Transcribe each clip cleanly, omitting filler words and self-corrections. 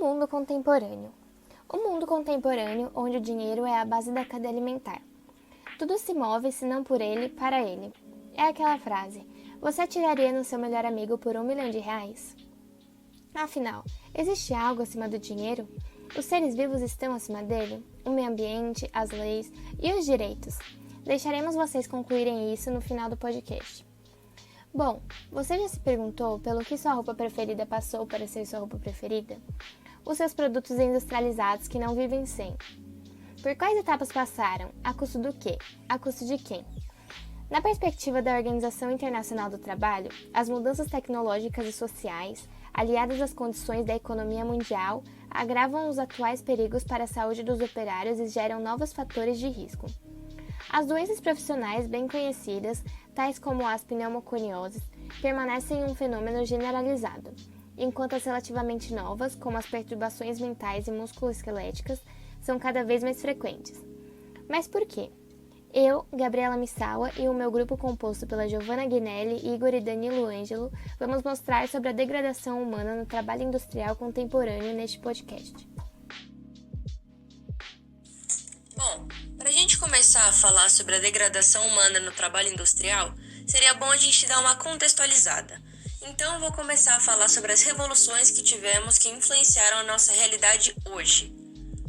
mundo contemporâneo. O mundo contemporâneo, onde o dinheiro é a base da cadeia alimentar. Tudo se move, se não por ele, para ele. É aquela frase: você atiraria no seu melhor amigo por R$1 milhão? Afinal, existe algo acima do dinheiro? Os seres vivos estão acima dele? O meio ambiente, as leis e os direitos? Deixaremos vocês concluírem isso no final do podcast. Bom, você já se perguntou pelo que sua roupa preferida passou para ser sua roupa preferida? Os seus produtos industrializados que não vivem sem. Por quais etapas passaram? A custo do quê? A custo de quem? Na perspectiva da Organização Internacional do Trabalho, as mudanças tecnológicas e sociais, aliadas às condições da economia mundial, agravam os atuais perigos para a saúde dos operários e geram novos fatores de risco. As doenças profissionais bem conhecidas, tais como as pneumoconioses, permanecem um fenômeno generalizado, enquanto as relativamente novas, como as perturbações mentais e musculoesqueléticas, são cada vez mais frequentes. Mas por quê? Eu, Gabriela Missawa, e o meu grupo composto pela Giovanna Guinelli, Igor e Danilo Ângelo, vamos mostrar sobre a degradação humana no trabalho industrial contemporâneo neste podcast. Bom, para a gente começar a falar sobre a degradação humana no trabalho industrial, seria bom a gente dar uma contextualizada. Então eu vou começar a falar sobre as revoluções que tivemos que influenciaram a nossa realidade hoje.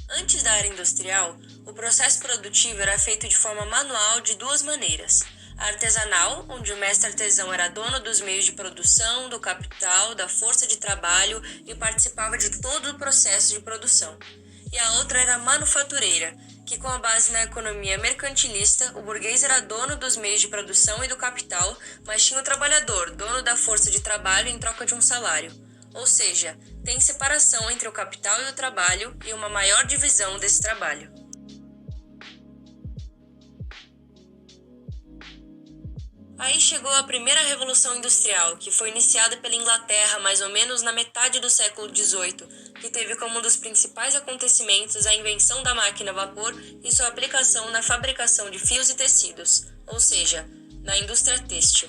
Antes da era industrial, o processo produtivo era feito de forma manual de duas maneiras. A artesanal, onde o mestre artesão era dono dos meios de produção, do capital, da força de trabalho e participava de todo o processo de produção. E a outra era a manufatureira, que com a base na economia mercantilista, o burguês era dono dos meios de produção e do capital, mas tinha o trabalhador, dono da força de trabalho em troca de um salário. Ou seja, tem separação entre o capital e o trabalho e uma maior divisão desse trabalho. Aí chegou a primeira Revolução Industrial, que foi iniciada pela Inglaterra mais ou menos na metade do século XVIII, que teve como um dos principais acontecimentos a invenção da máquina a vapor e sua aplicação na fabricação de fios e tecidos, ou seja, na indústria têxtil.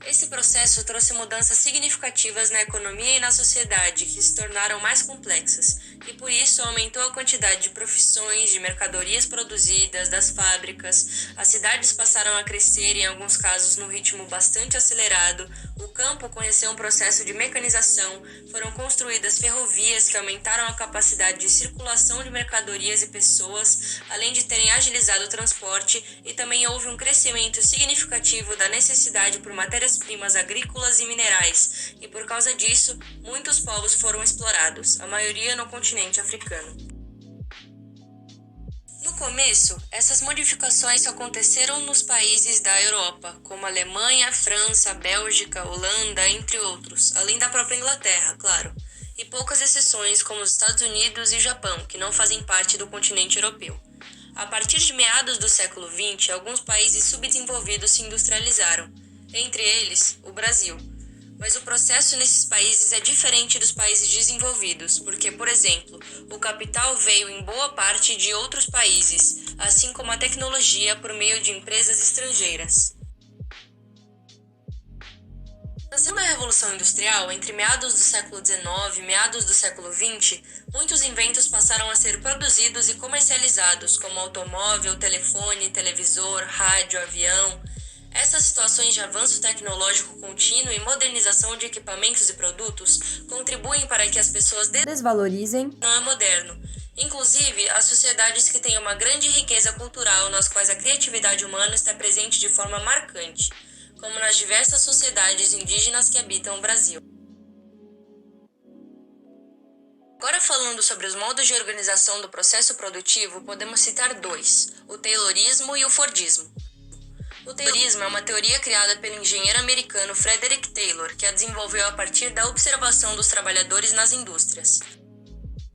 Esse processo trouxe mudanças significativas na economia e na sociedade, que se tornaram mais complexas, e por isso aumentou a quantidade de profissões, de mercadorias produzidas, das fábricas, as cidades passaram a crescer, em alguns casos, num ritmo bastante acelerado, o campo conheceu um processo de mecanização, foram construídas ferrovias que aumentaram a capacidade de circulação de mercadorias e pessoas, além de terem agilizado o transporte, e também houve um crescimento significativo da necessidade por matérias-primas agrícolas e minerais, e por causa disso, muitos povos foram explorados, a maioria no continente africano. No começo, essas modificações só aconteceram nos países da Europa, como Alemanha, França, Bélgica, Holanda, entre outros, além da própria Inglaterra, claro, e poucas exceções como os Estados Unidos e Japão, que não fazem parte do continente europeu. A partir de meados do século XX, alguns países subdesenvolvidos se industrializaram, entre eles o Brasil. Mas o processo nesses países é diferente dos países desenvolvidos, porque, por exemplo, o capital veio em boa parte de outros países, assim como a tecnologia por meio de empresas estrangeiras. Na segunda Revolução Industrial, entre meados do século XIX e meados do século XX, muitos inventos passaram a ser produzidos e comercializados, como automóvel, telefone, televisor, rádio, avião. Essas situações de avanço tecnológico contínuo e modernização de equipamentos e produtos contribuem para que as pessoas desvalorizem não é moderno. Inclusive, as sociedades que têm uma grande riqueza cultural nas quais a criatividade humana está presente de forma marcante, como nas diversas sociedades indígenas que habitam o Brasil. Agora falando sobre os modos de organização do processo produtivo, podemos citar dois, o Taylorismo e o Fordismo. O Taylorismo é uma teoria criada pelo engenheiro americano Frederick Taylor, que a desenvolveu a partir da observação dos trabalhadores nas indústrias.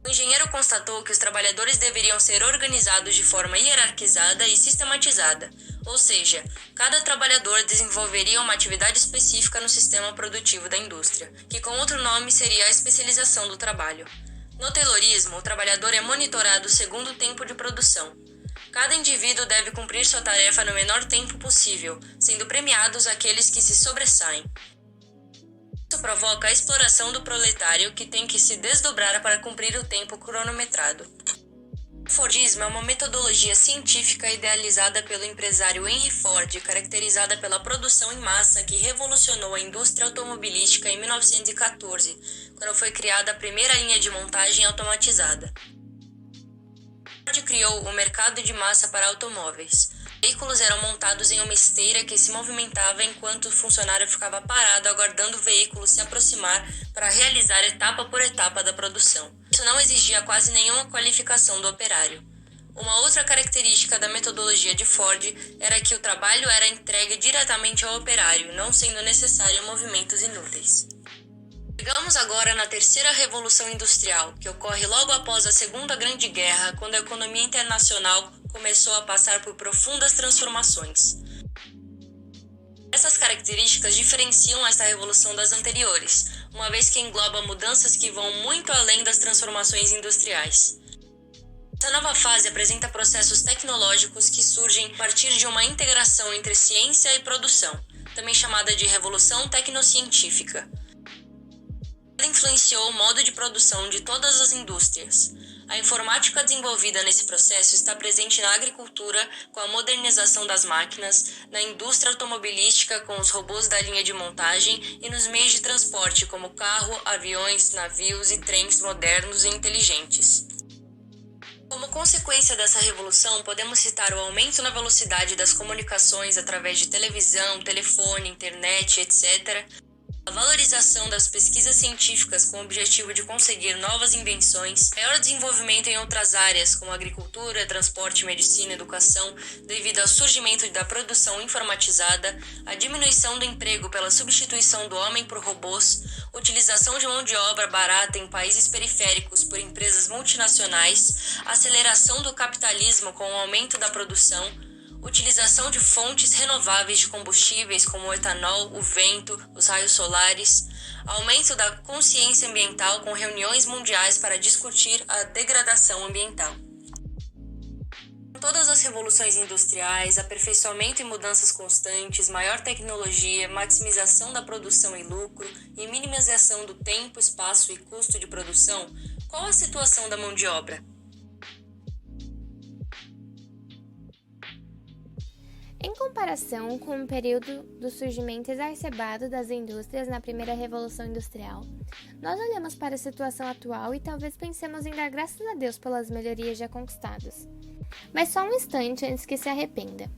O engenheiro constatou que os trabalhadores deveriam ser organizados de forma hierarquizada e sistematizada, ou seja, cada trabalhador desenvolveria uma atividade específica no sistema produtivo da indústria, que com outro nome seria a especialização do trabalho. No Taylorismo, o trabalhador é monitorado segundo o tempo de produção. Cada indivíduo deve cumprir sua tarefa no menor tempo possível, sendo premiados aqueles que se sobressaem. Isso provoca a exploração do proletário, que tem que se desdobrar para cumprir o tempo cronometrado. O Fordismo é uma metodologia científica idealizada pelo empresário Henry Ford, caracterizada pela produção em massa que revolucionou a indústria automobilística em 1914, quando foi criada a primeira linha de montagem automatizada. Ford criou o mercado de massa para automóveis. Os veículos eram montados em uma esteira que se movimentava enquanto o funcionário ficava parado aguardando o veículo se aproximar para realizar etapa por etapa da produção. Isso não exigia quase nenhuma qualificação do operário. Uma outra característica da metodologia de Ford era que o trabalho era entregue diretamente ao operário, não sendo necessário movimentos inúteis. Chegamos agora na terceira revolução industrial, que ocorre logo após a Segunda Grande Guerra, quando a economia internacional começou a passar por profundas transformações. Essas características diferenciam esta revolução das anteriores, uma vez que engloba mudanças que vão muito além das transformações industriais. Essa nova fase apresenta processos tecnológicos que surgem a partir de uma integração entre ciência e produção, também chamada de revolução tecnocientífica. Ela influenciou o modo de produção de todas as indústrias. A informática desenvolvida nesse processo está presente na agricultura, com a modernização das máquinas, na indústria automobilística, com os robôs da linha de montagem e nos meios de transporte, como carro, aviões, navios e trens modernos e inteligentes. Como consequência dessa revolução, podemos citar o aumento na velocidade das comunicações através de televisão, telefone, internet, etc., a valorização das pesquisas científicas com o objetivo de conseguir novas invenções, maior desenvolvimento em outras áreas como agricultura, transporte, medicina e educação, devido ao surgimento da produção informatizada, a diminuição do emprego pela substituição do homem por robôs, utilização de mão de obra barata em países periféricos por empresas multinacionais, aceleração do capitalismo com o aumento da produção, utilização de fontes renováveis de combustíveis como o etanol, o vento, os raios solares, aumento da consciência ambiental com reuniões mundiais para discutir a degradação ambiental. Com todas as revoluções industriais, aperfeiçoamento e mudanças constantes, maior tecnologia, maximização da produção e lucro e minimização do tempo, espaço e custo de produção, qual a situação da mão de obra? Em comparação com o período do surgimento exacerbado das indústrias na primeira Revolução Industrial, nós olhamos para a situação atual e talvez pensemos em dar graças a Deus pelas melhorias já conquistadas. Mas só um instante antes que se arrependa.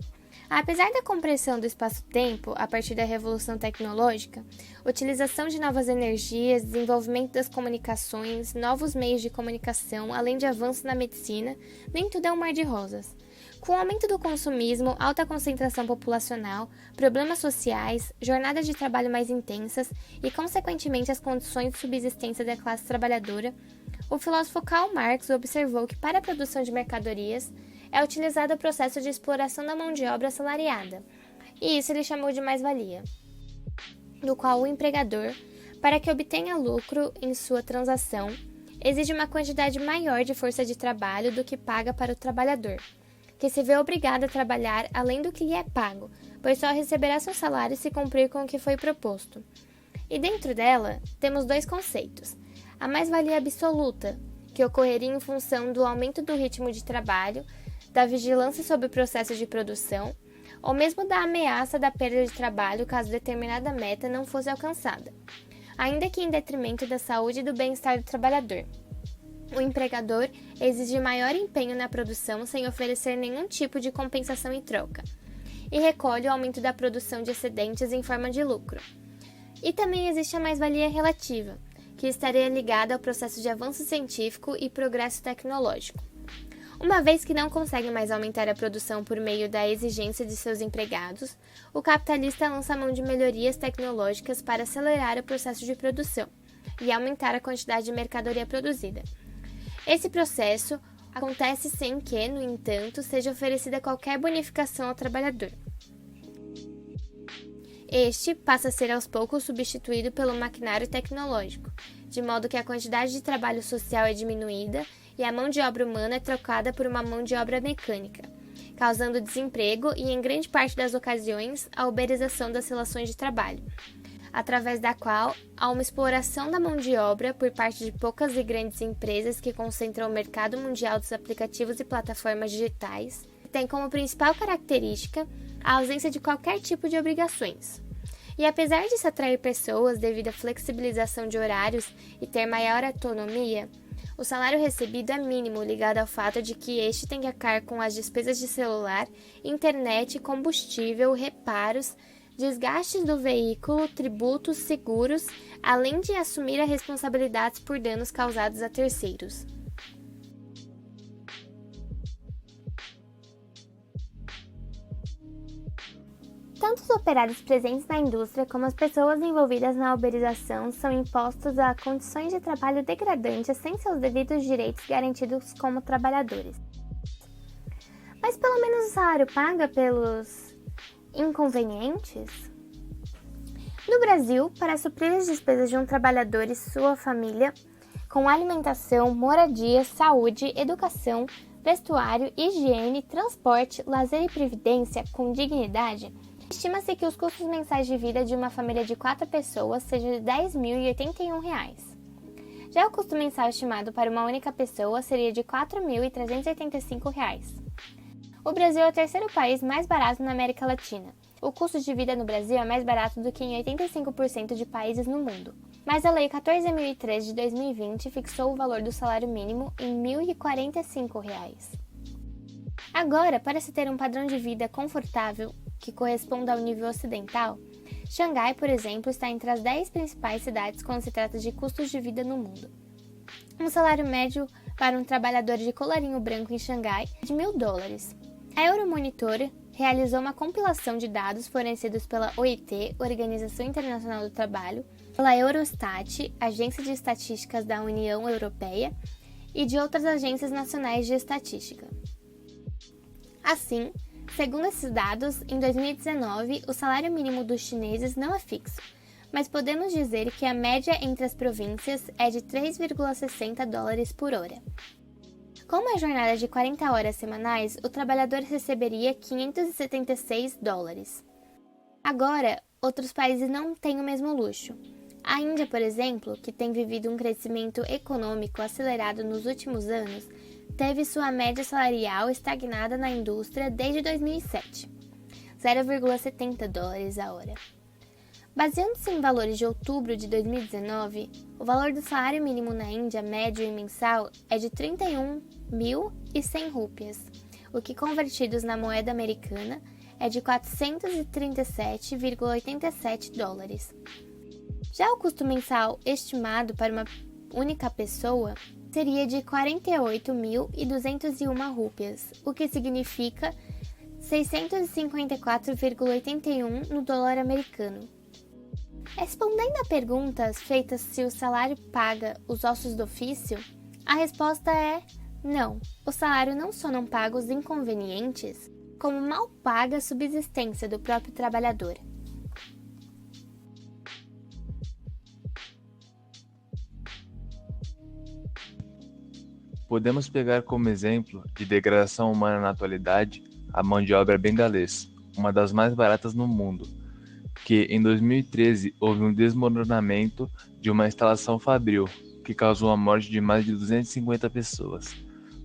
Apesar da compressão do espaço-tempo a partir da Revolução Tecnológica, utilização de novas energias, desenvolvimento das comunicações, novos meios de comunicação, além de avanços na medicina, nem tudo é um mar de rosas. Com o aumento do consumismo, alta concentração populacional, problemas sociais, jornadas de trabalho mais intensas e, consequentemente, as condições de subsistência da classe trabalhadora, o filósofo Karl Marx observou que, para a produção de mercadorias, é utilizado o processo de exploração da mão de obra assalariada, e isso ele chamou de mais-valia, no qual o empregador, para que obtenha lucro em sua transação, exige uma quantidade maior de força de trabalho do que paga para o trabalhador, que se vê obrigado a trabalhar além do que lhe é pago, pois só receberá seu salário se cumprir com o que foi proposto. E dentro dela, temos dois conceitos. A mais-valia absoluta, que ocorreria em função do aumento do ritmo de trabalho, da vigilância sobre o processo de produção, ou mesmo da ameaça da perda de trabalho caso determinada meta não fosse alcançada, ainda que em detrimento da saúde e do bem-estar do trabalhador. O empregador exige maior empenho na produção sem oferecer nenhum tipo de compensação em troca, e recolhe o aumento da produção de excedentes em forma de lucro. E também existe a mais-valia relativa, que estaria ligada ao processo de avanço científico e progresso tecnológico. Uma vez que não consegue mais aumentar a produção por meio da exigência de seus empregados, o capitalista lança mão de melhorias tecnológicas para acelerar o processo de produção e aumentar a quantidade de mercadoria produzida. Esse processo acontece sem que, no entanto, seja oferecida qualquer bonificação ao trabalhador. Este passa a ser aos poucos substituído pelo maquinário tecnológico, de modo que a quantidade de trabalho social é diminuída e a mão de obra humana é trocada por uma mão de obra mecânica, causando desemprego e, em grande parte das ocasiões, a uberização das relações de trabalho. através da qual há uma exploração da mão de obra por parte de poucas e grandes empresas que concentram o mercado mundial dos aplicativos e plataformas digitais, tem como principal característica a ausência de qualquer tipo de obrigações. E apesar disso atrair pessoas devido à flexibilização de horários e ter maior autonomia, o salário recebido é mínimo, ligado ao fato de que este tem que arcar com as despesas de celular, internet, combustível, reparos, desgastes do veículo, tributos, seguros, além de assumir as responsabilidades por danos causados a terceiros. Tanto os operários presentes na indústria como as pessoas envolvidas na uberização são impostos a condições de trabalho degradantes sem seus devidos direitos garantidos como trabalhadores. Mas pelo menos o salário paga pelos inconvenientes? No Brasil, para suprir as despesas de um trabalhador e sua família, com alimentação, moradia, saúde, educação, vestuário, higiene, transporte, lazer e previdência com dignidade, estima-se que os custos mensais de vida de uma família de 4 pessoas sejam de R$ 10.081. Já o custo mensal estimado para uma única pessoa seria de R$ 4.385. O Brasil é o terceiro país mais barato na América Latina. O custo de vida no Brasil é mais barato do que em 85% de países no mundo. Mas a Lei 14.003 de 2020 fixou o valor do salário mínimo em R$ 1.045. Agora, para se ter um padrão de vida confortável que corresponda ao nível ocidental, Xangai, por exemplo, está entre as 10 principais cidades quando se trata de custos de vida no mundo. Um salário médio para um trabalhador de colarinho branco em Xangai é de $1.000. A Euromonitor realizou uma compilação de dados fornecidos pela OIT, Organização Internacional do Trabalho, pela Eurostat, Agência de Estatísticas da União Europeia, e de outras agências nacionais de estatística. Assim, segundo esses dados, em 2019, o salário mínimo dos chineses não é fixo, mas podemos dizer que a média entre as províncias é de $3,60 por hora. Com uma jornada de 40 horas semanais, o trabalhador receberia $576. Agora, outros países não têm o mesmo luxo. A Índia, por exemplo, que tem vivido um crescimento econômico acelerado nos últimos anos, teve sua média salarial estagnada na indústria desde 2007, $0,70 a hora. Baseando-se em valores de outubro de 2019, o valor do salário mínimo na Índia médio e mensal é de 31.100 rúpias, o que convertidos na moeda americana é de $437,87. Já o custo mensal estimado para uma única pessoa seria de 48.201 rúpias, o que significa 654,81 no dólar americano. Respondendo a perguntas feitas se o salário paga os ossos do ofício, a resposta é não. O salário não só não paga os inconvenientes, como mal paga a subsistência do próprio trabalhador. Podemos pegar como exemplo de degradação humana na atualidade a mão de obra bengalês, uma das mais baratas no mundo, que em 2013 houve um desmoronamento de uma instalação fabril, que causou a morte de mais de 250 pessoas.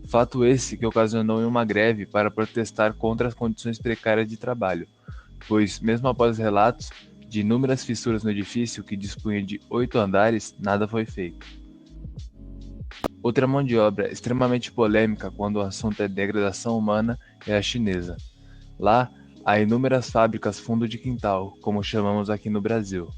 Fato esse que ocasionou em uma greve para protestar contra as condições precárias de trabalho, pois, mesmo após relatos de inúmeras fissuras no edifício que dispunha de 8 andares, nada foi feito. Outra mão de obra extremamente polêmica quando o assunto é degradação humana é a chinesa. Lá, há inúmeras fábricas fundo de quintal, como chamamos aqui no Brasil.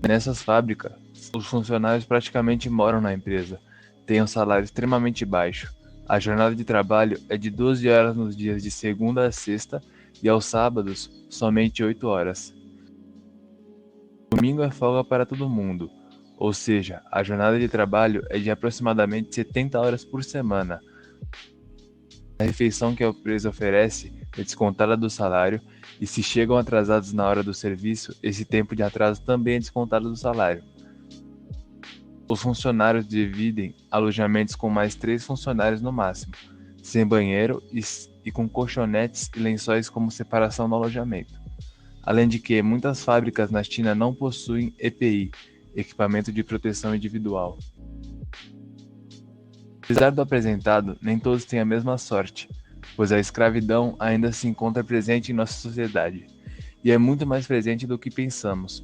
Nessas fábricas, os funcionários praticamente moram na empresa, têm um salário extremamente baixo. A jornada de trabalho é de 12 horas nos dias de segunda a sexta e aos sábados somente 8 horas. Domingo é folga para todo mundo, ou seja, a jornada de trabalho é de aproximadamente 70 horas por semana. A refeição que a empresa oferece é descontada do salário e se chegam atrasados na hora do serviço, esse tempo de atraso também é descontado do salário. Os funcionários dividem alojamentos com mais 3 funcionários no máximo, sem banheiro e com colchonetes e lençóis como separação no alojamento. além de que muitas fábricas na China não possuem EPI, equipamento de proteção individual. Apesar do apresentado, nem todos têm a mesma sorte, pois a escravidão ainda se encontra presente em nossa sociedade, e é muito mais presente do que pensamos.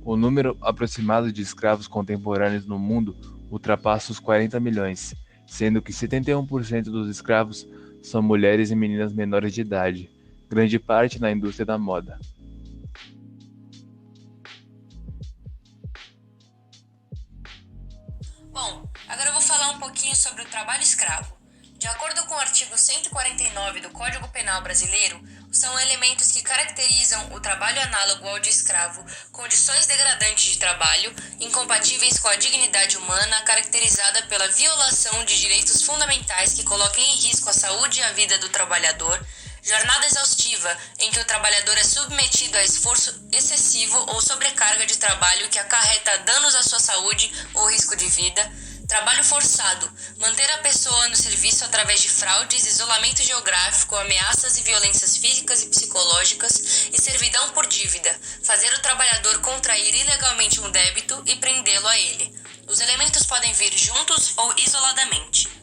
O número aproximado de escravos contemporâneos no mundo ultrapassa os 40 milhões, sendo que 71% dos escravos são mulheres e meninas menores de idade, grande parte na indústria da moda. Bom, agora eu vou falar um pouquinho sobre o trabalho escravo. De acordo com o artigo 149 do Código Penal Brasileiro, são elementos que caracterizam o trabalho análogo ao de escravo, condições degradantes de trabalho, incompatíveis com a dignidade humana, caracterizada pela violação de direitos fundamentais que coloquem em risco a saúde e a vida do trabalhador, jornada exaustiva, em que o trabalhador é submetido a esforço excessivo ou sobrecarga de trabalho que acarreta danos à sua saúde ou risco de vida, trabalho forçado, manter a pessoa no serviço através de fraudes, isolamento geográfico, ameaças e violências físicas e psicológicas e servidão por dívida, fazer o trabalhador contrair ilegalmente um débito e prendê-lo a ele. Os elementos podem vir juntos ou isoladamente.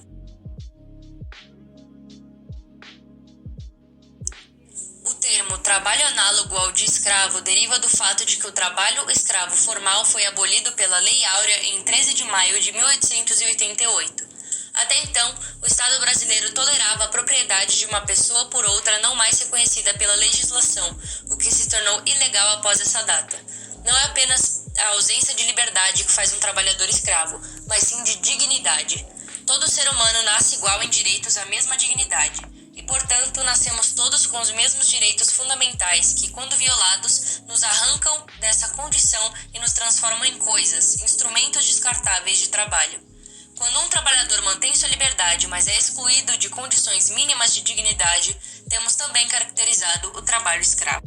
O termo trabalho análogo ao de escravo deriva do fato de que o trabalho escravo formal foi abolido pela Lei Áurea em 13 de maio de 1888. Até então, o Estado brasileiro tolerava a propriedade de uma pessoa por outra não mais reconhecida pela legislação, o que se tornou ilegal após essa data. Não é apenas a ausência de liberdade que faz um trabalhador escravo, mas sim de dignidade. Todo ser humano nasce igual em direitos à mesma dignidade. E, portanto, nascemos todos com os mesmos direitos fundamentais que, quando violados, nos arrancam dessa condição e nos transformam em coisas, instrumentos descartáveis de trabalho. Quando um trabalhador mantém sua liberdade, mas é excluído de condições mínimas de dignidade, temos também caracterizado o trabalho escravo.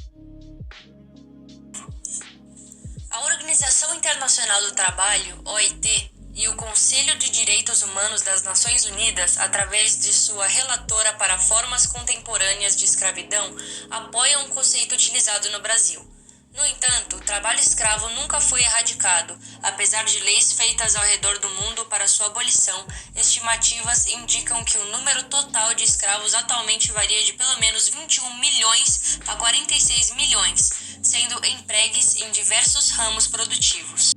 A Organização Internacional do Trabalho, OIT, e o Conselho de Direitos Humanos das Nações Unidas, através de sua relatora para formas contemporâneas de escravidão, apoiam o conceito utilizado no Brasil. No entanto, o trabalho escravo nunca foi erradicado, apesar de leis feitas ao redor do mundo para sua abolição. Estimativas indicam que o número total de escravos atualmente varia de pelo menos 21 milhões a 46 milhões, sendo empregues em diversos ramos produtivos.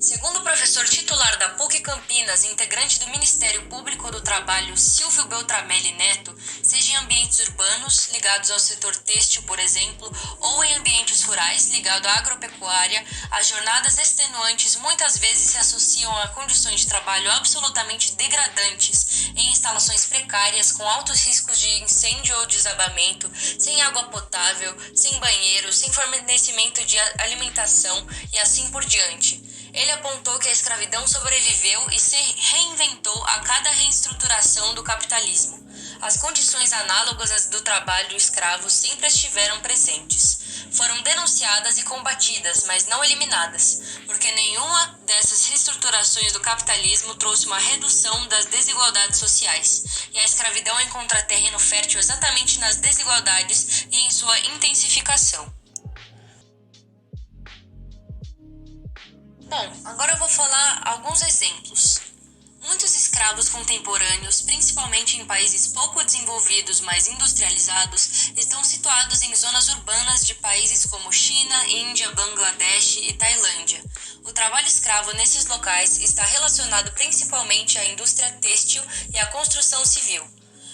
Segundo o professor titular da PUC Campinas e integrante do Ministério Público do Trabalho, Silvio Beltramelli Neto, seja em ambientes urbanos, ligados ao setor têxtil, por exemplo, ou em ambientes rurais, ligados à agropecuária, as jornadas extenuantes muitas vezes se associam a condições de trabalho absolutamente degradantes, em instalações precárias, com altos riscos de incêndio ou desabamento, sem água potável, sem banheiro, sem fornecimento de alimentação e assim por diante. Ele apontou que a escravidão sobreviveu e se reinventou a cada reestruturação do capitalismo. As condições análogas às do trabalho escravo sempre estiveram presentes. Foram denunciadas e combatidas, mas não eliminadas, porque nenhuma dessas reestruturações do capitalismo trouxe uma redução das desigualdades sociais, e a escravidão encontra terreno fértil exatamente nas desigualdades e em sua intensificação. Bom, agora eu vou falar alguns exemplos. Muitos escravos contemporâneos, principalmente em países pouco desenvolvidos, mas industrializados, estão situados em zonas urbanas de países como China, Índia, Bangladesh e Tailândia. O trabalho escravo nesses locais está relacionado principalmente à indústria têxtil e à construção civil.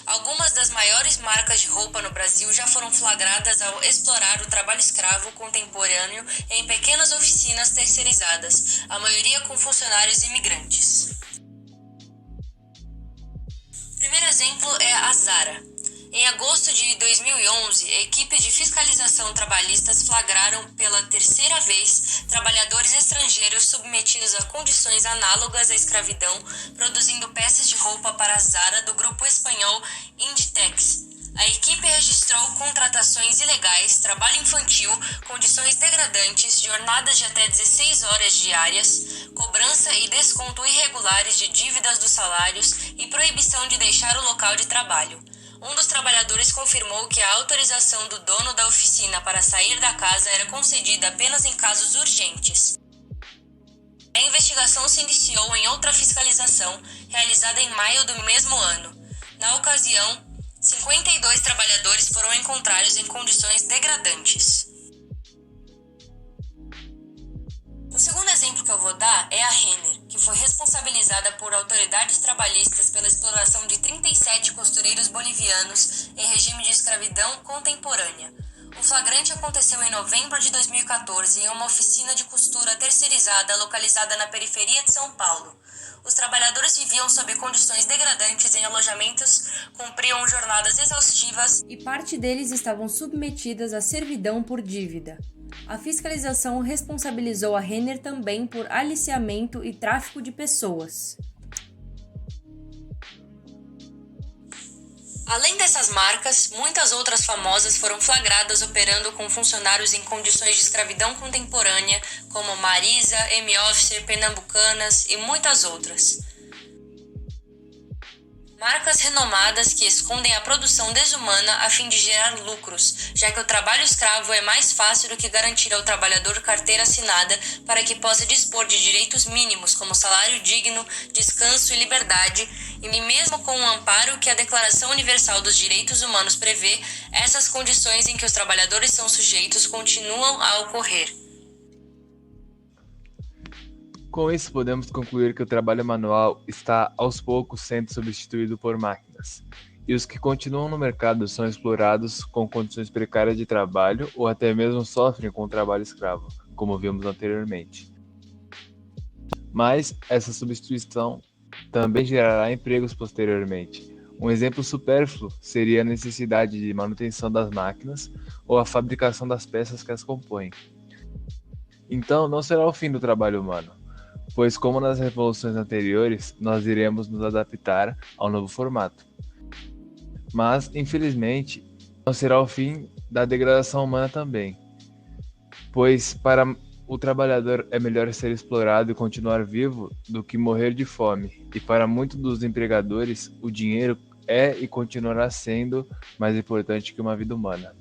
Algumas das maiores marcas de roupa no Brasil já foram flagradas ao explorar o trabalho escravo contemporâneo em pequenas oficinas terceirizadas, a maioria com funcionários imigrantes. O primeiro exemplo é a Zara. Em agosto de 2011, equipes de fiscalização trabalhistas flagraram pela terceira vez trabalhadores estrangeiros submetidos a condições análogas à escravidão, produzindo peças de roupa para a Zara do grupo espanhol Inditex. A equipe registrou contratações ilegais, trabalho infantil, condições degradantes, jornadas de até 16 horas diárias, cobrança e desconto irregulares de dívidas dos salários e proibição de deixar o local de trabalho. Um dos trabalhadores confirmou que a autorização do dono da oficina para sair da casa era concedida apenas em casos urgentes. A investigação se iniciou em outra fiscalização, realizada em maio do mesmo ano. Na ocasião, 52 trabalhadores foram encontrados em condições degradantes. O segundo exemplo que eu vou dar é a Renner, que foi responsabilizada por autoridades trabalhistas pela exploração de 37 costureiros bolivianos em regime de escravidão contemporânea. O flagrante aconteceu em novembro de 2014 em uma oficina de costura terceirizada localizada na periferia de São Paulo. Os trabalhadores viviam sob condições degradantes em alojamentos, cumpriam jornadas exaustivas e parte deles estavam submetidas à servidão por dívida. A fiscalização responsabilizou a Renner também por aliciamento e tráfico de pessoas. Além dessas marcas, muitas outras famosas foram flagradas operando com funcionários em condições de escravidão contemporânea, como Marisa, M-Officer, Pernambucanas e muitas outras. Marcas renomadas que escondem a produção desumana a fim de gerar lucros, já que o trabalho escravo é mais fácil do que garantir ao trabalhador carteira assinada para que possa dispor de direitos mínimos como salário digno, descanso e liberdade, e mesmo com o amparo que a Declaração Universal dos Direitos Humanos prevê, essas condições em que os trabalhadores são sujeitos continuam a ocorrer. Com isso, podemos concluir que o trabalho manual está, aos poucos, sendo substituído por máquinas, e os que continuam no mercado são explorados com condições precárias de trabalho ou até mesmo sofrem com o trabalho escravo, como vimos anteriormente. Mas essa substituição também gerará empregos posteriormente. Um exemplo supérfluo seria a necessidade de manutenção das máquinas ou a fabricação das peças que as compõem. Então, não será o fim do trabalho humano, pois, como nas revoluções anteriores, nós iremos nos adaptar ao novo formato. Mas, infelizmente, não será o fim da degradação humana também, pois para o trabalhador é melhor ser explorado e continuar vivo do que morrer de fome, e para muitos dos empregadores, o dinheiro é e continuará sendo mais importante que uma vida humana.